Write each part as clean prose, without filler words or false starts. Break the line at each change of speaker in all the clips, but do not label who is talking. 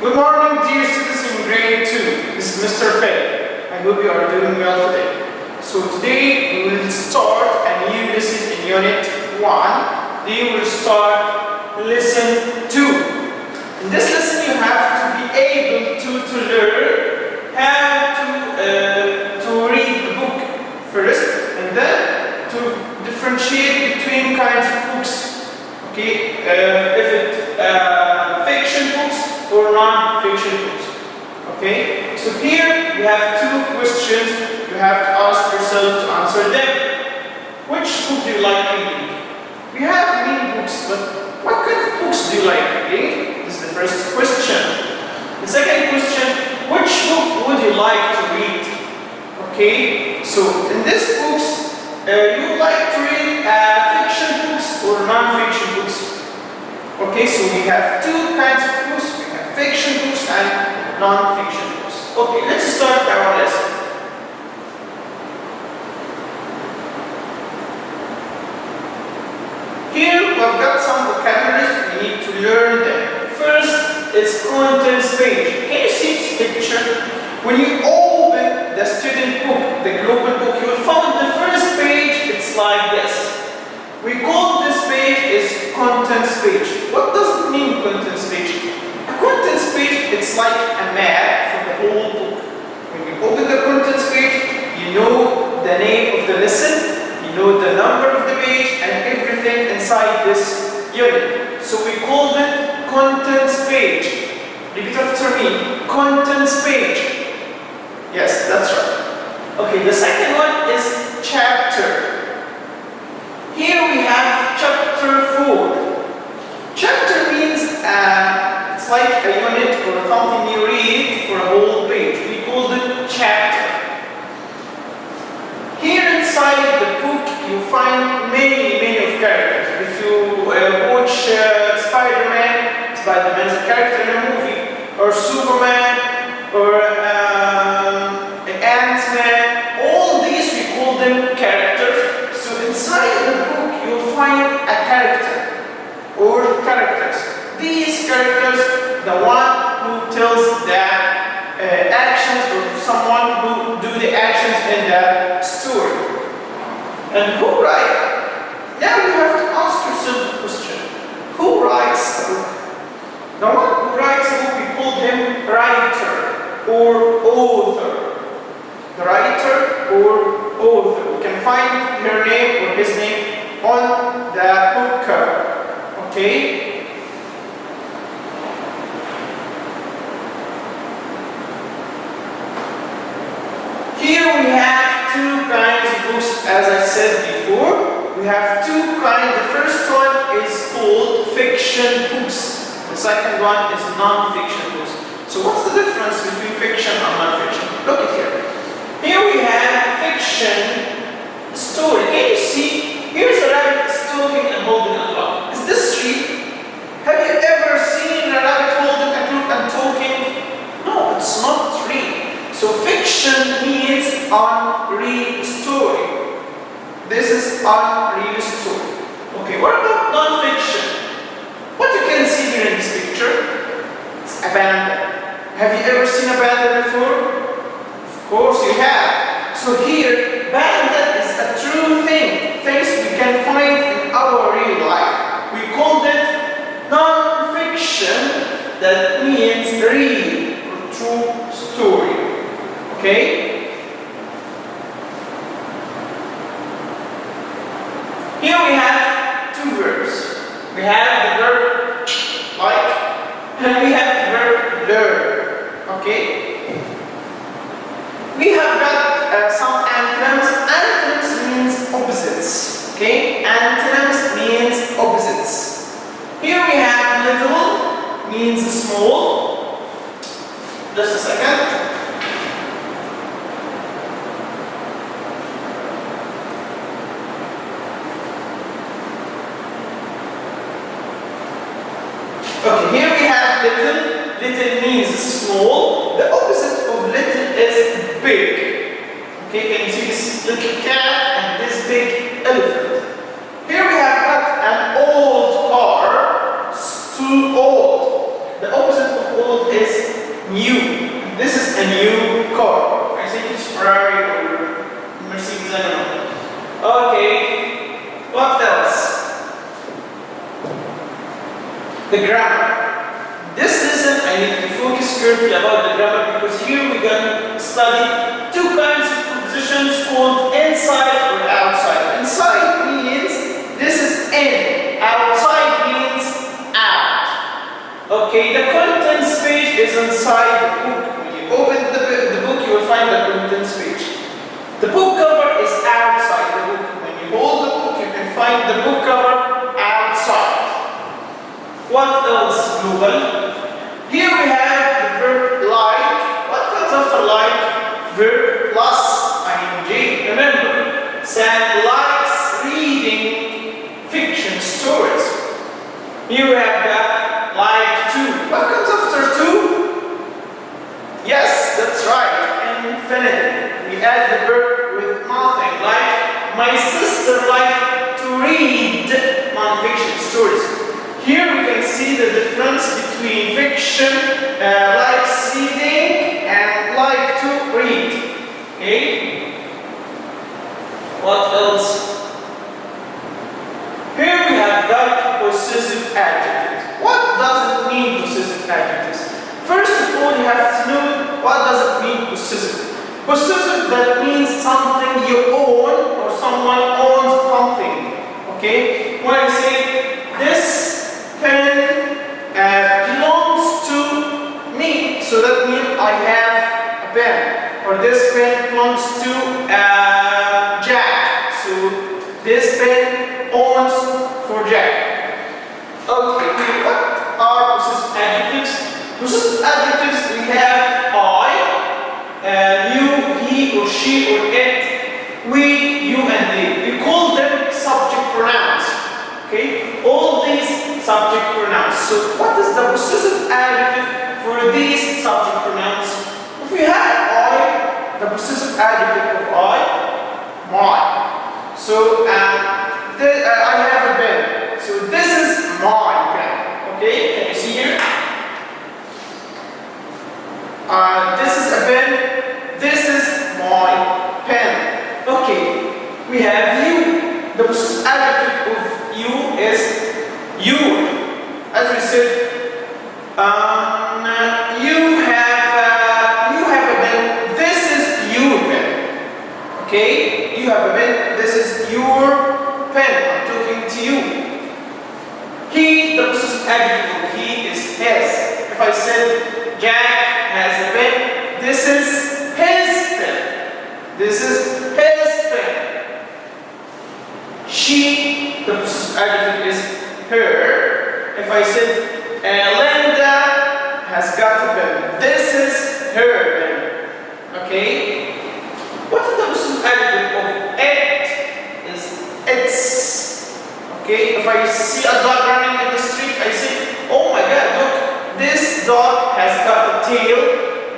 Good morning, dear students in grade 2. This is Mr. Phil. I hope you are doing well today. So today we will start a new lesson in Unit 1. Then we will start Lesson 2. In this lesson you have to be able to learn how to read the book first, and then to differentiate between kinds of books. Okay, if it's fiction books or non-fiction books. Okay, so here you have two questions. You have to ask yourself to answer them. Which book do you like reading? We have many books, but what kind of books do you like reading? This is the first question. The second question, which book would you like to read? Okay, so in these books, you like to read fiction books or non-fiction books. Okay, so we have two kinds of books. We have fiction books and non-fiction books. Okay, let's start our lesson. Here we've got some vocabularies. We need to learn them. First is contents page. Can you see this picture? When you open the student book, the global book, you will find the first page. It's like this. We call this page is contents page. What does it mean, contents page? A contents page, it's like a map for the whole book. When you open the contents page, you know the name of the lesson, you know the number of the page, and everything inside this unit. So we call it contents page. Repeat after me, contents page. Yes, that's right. Okay, the second one is chapter. Here we have chapter 4. Chapter means it's like a unit or something you read for a whole page. We call it chapter. Here inside the book you find many of characters. If you watch Spider-Man is a character in a movie, or Superman, or Ant-Man. All these we call them characters. So inside the book you'll find a character or characters. These characters, the one who tells the actions, or someone who do the actions in the story. And who writes? Now you have to ask yourself the question: who writes a book? The one who writes a book, we call him writer or author. The writer or author. We can find her name or his name on the book cover. Okay? Here we have two kinds of books, as I said before. We have two kinds. The first one is called fiction books. The second one is non-fiction books. So what's the difference between fiction and non-fiction? Look at here. Here we have fiction story. Can you see? Here's a rabbit talking and holding a clock. Is this real? Have you ever seen a rabbit holding a clock and talking? No, it's not real. So fiction means unreal story. This is unreal story. Okay, what about non-fiction? What you can see here in this picture? It's a panda. Have you ever seen a panda before? Of course you have. So here, panda is a true thing. Things we can find in our real life. We called it non-fiction. That means real or true story. Okay? Here we have two verbs. We have the verb like, and we have the verb learn. Okay? We have got some antonyms. Antonyms means opposites. Okay? Antonyms means opposites. Here we have little means small. Just a second. Okay, here we have little. Little means small. The opposite of little is big. Okay, can you see this little cat and this big elephant? Here we have got an old car. It's too old. The opposite of old is carefully about the grammar because here we're going to study two kinds of prepositions called inside or outside. Inside means this is in, outside means out. Okay, the contents page is inside the book. When you open the book, you will find the contents page. The book cover is outside the book. When you hold the book, you can find the book cover outside. What else, Google? Here we have the verb like. What comes after like? Verb plus ing. Remember, Sam likes reading fiction stories. Here we have that like to. What comes after to? Yes, that's right, infinitive. We add the verb with nothing. Like, my sister liked to read non-fiction stories. Here we can see the difference between fiction, likes reading, and like to read. Okay? What else? Here we have got possessive adjectives. What does it mean, possessive adjectives? First of all, you have to know what does it mean, possessive. Possessive, that means something you own or someone owns something. Okay? When I say this pen belongs to me, so that means I have a pen, or this pen belongs to Jack, so this pen owns for Jack. Okay, what are possessive adjectives? Possessive adjectives, we have I, you, he or she or it, we, you and they. We call them subject pronouns. Okay, all these subject pronouns. So what is the possessive adjective for these subject pronouns? If we have I, the possessive adjective of I, my. So I have a pen. So this is my pen. Okay, can you see here? This is a pen. This is my pen. Okay, we have you. The possessive adjective of you is your. As we said, you have a pen. This is your pen. Okay, you have a pen. This is your pen. I'm talking to you. He, the possessive adjective of he is his. If I said Jack has a pen, this is his pen. This is his pen. She, the possessive adjective is her. If I said Linda has got a pen, this is her pen. Okay? What is the possessive adjective of it? Is its. Okay? If I see a dog running in the street, I say, oh my god, look, this dog has got a tail.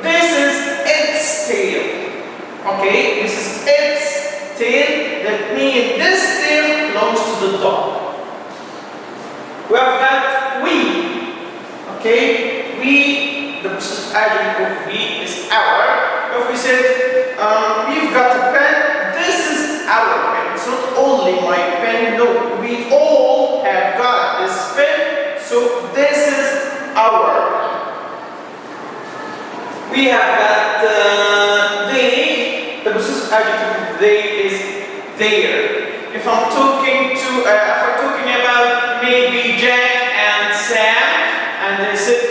This is its tail. Okay? This is its tail. That means this tail belongs to the dog. We have got we. Okay? We, the possessive adjective of we is our. If we said we've got a pen, this is our pen. It's not only my pen. No, we all have got this pen. So this is our pen. We have got they. The possessive adjective of they is their. If I'm talking about maybe Jack and Sam, and they said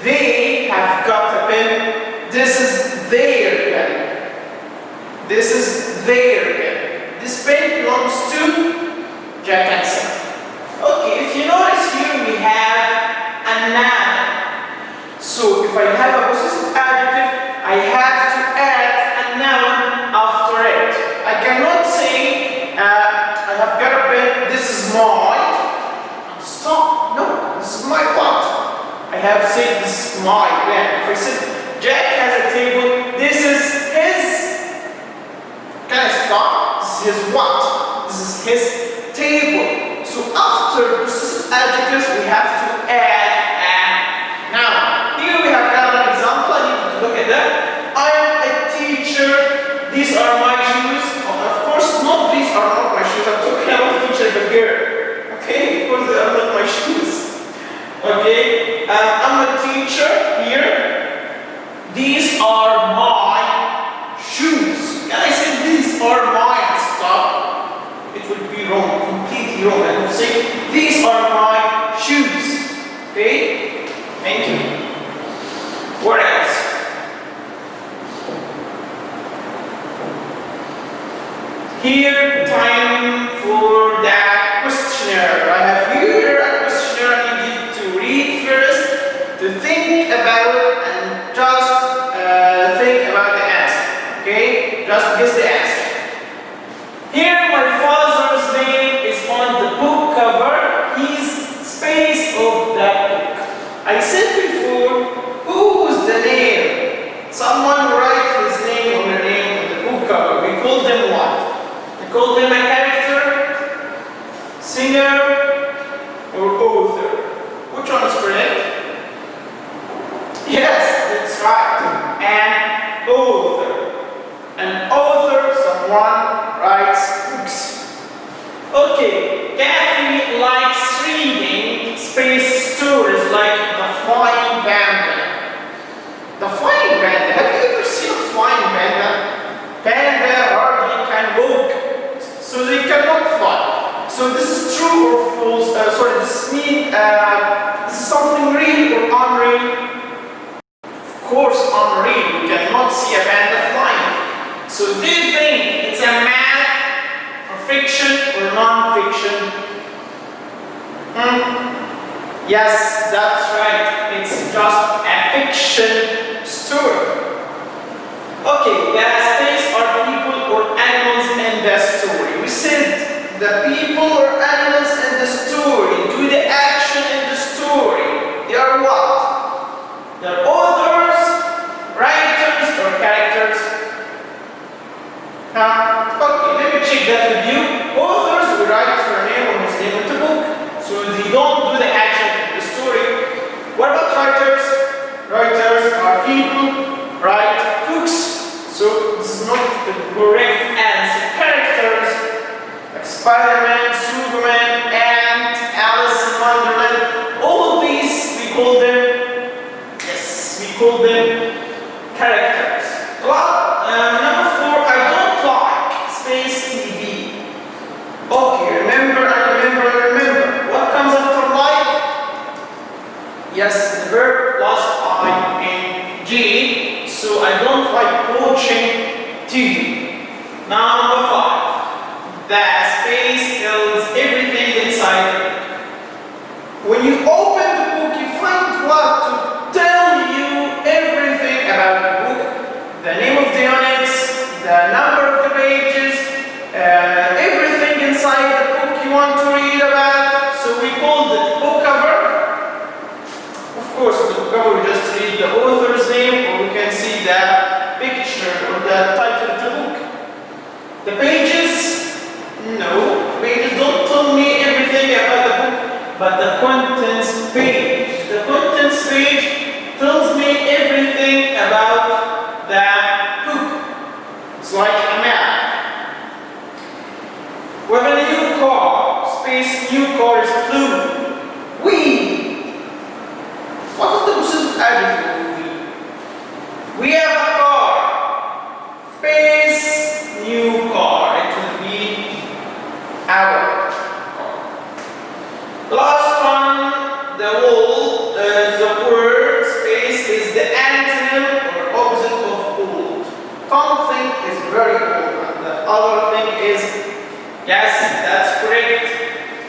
they have got a pen, this is their pen. This is their pen. This pen belongs to Jack and Sam. Okay, if you notice here we have a noun. So if I have a possessive adjective, I have to add a noun after it. I cannot say I have got a pen, this is mine. Stop. No, this is my what? I have said this is my pen. If I said Jack has a table, this is his. Can I stop? This is his what? This is his table. So after possessive adjectives, we have to add a noun. Here we have got an example. I need to look at that. I am a teacher. These are my shoes. Of course, not these are not my shoes. I'm talking about a teacher, the girl. Okay, of course they are not my shoes. Okay, I'm a teacher here. These are my shoes. Can I say these are mine? Stop. It would be wrong, completely wrong. I would say these are my shoes. Okay? Thank you. What else? Here, time for that questionnaire. I have here a questionnaire you need to read first, to think about it, and just think about the answer. Okay? Just guess the answer. Here, my father's name is on the book cover. He's space of that book. I said before, who's the name? Someone write his name or her name on the book cover. We call them what? We call them a character, singer, or author. Which one is correct? Yes, that's right. An author. An author, someone writes books. Okay, Kathy likes reading space stories like The Flying Panda. The Flying Panda. Have you ever seen a flying panda? Panda hardly can walk, so they cannot fly. So this is true or false? This is something real or unreal? Of course, unreal. You cannot see a panda flying. So do you think it's a math or fiction or non-fiction? Yes, that's right. It's just a fiction story. Okay, the space are people or animals in the story. We said the people or animals in the story do the action in the story. They are what? They are authors, writers, or characters. Okay, let me check that with you. Authors will write her name or his name in the book, so they don't do the action in the story. What about writers? Writers are people write books. So this is not the correct answer. Characters like Spider-Man, Superman, Ant, Alice in Wonderland, all of these we call them, yes, we call them characters. Well, number 4, I don't like space TV. Okay, remember. What comes after like? Yes, the verb plus ing. So I don't like watching TV. Now number 5. The space tells everything inside the book. When you open the book, you find what to tell you everything about the book. The name of the units, the number of the pages, everything inside the book you want to read about. So we call it book cover. Of course, the book cover we just read the author's name, or we can see the picture or the title of the book. The pages, no, pages don't tell me everything about the book, but the contents page. The contents page tells me everything about the book. It's like a map. We have a new car, space new car is blue. What is the possessive adjective of we? We have a car, space new car. It will be our car. The last one, the wall, the word space is the antonym or opposite of old. Something is very old, and the other thing is, yes, that's correct,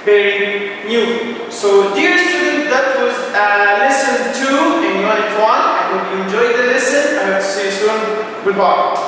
very new. So, dear student, that was lesson 2 in unit 1. I hope you enjoyed the lesson. I hope to see you soon. Goodbye.